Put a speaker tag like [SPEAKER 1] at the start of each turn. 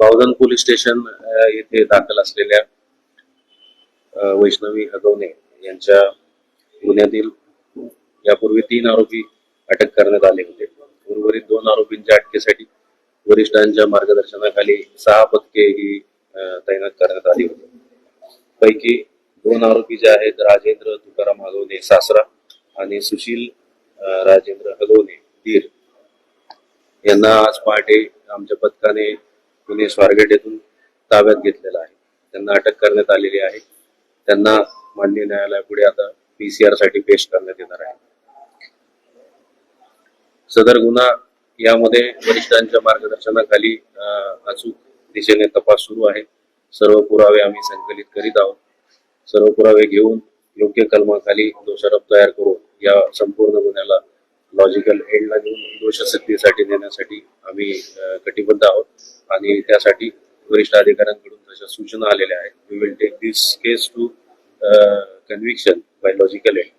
[SPEAKER 1] Bavdhan police station येथे दाखल असलेल्या वैष्णवी हगवणे यांच्या गुन्ह्यातील यापूर्वी 3 आरोपी अटक करण्यात आले होते. उर्वरित 2 आरोपींच्या अटकेसाठी वरिष्ठांच्या मार्गदर्शनाखाली 6 पथके ही तैनात करण्यात आली होती. पैकी 2 आरोपी जे आहेत राजेंद्र तुकाराम हगवणे सासरा आणि सुशील राजेंद्र हगवणे दीर यांना आज पहाटे आमच्या पथकाने पुणे स्वारगेट येथून ताब्यात घेतलेला आहे. त्यांना अटक करण्यात आलेली आहे. त्यांना माननीय न्यायालयापुढे आता PCR साठी पेश करण्यात येणार आहे. सदर गुन्हा यामध्ये वरिष्ठांच्या मार्गदर्शनाखाली अचूक दिशेने तपास सुरू आहे. सर्व पुरावे आम्ही संकलित करीत आहोत. सर्व पुरावे घेऊन योग्य कलमाखाली दोषारोप तयार करून या संपूर्ण गुन्ह्याला लॉजिकल एंडला घेऊन दोषसिद्धीसाठी नेण्यासाठी आम्ही कटिबद्ध आहोत आणि त्यासाठी वरिष्ठ अधिकाऱ्यांकडून तशा सूचना आलेल्या आहेत. We will take this case to conviction by logical end.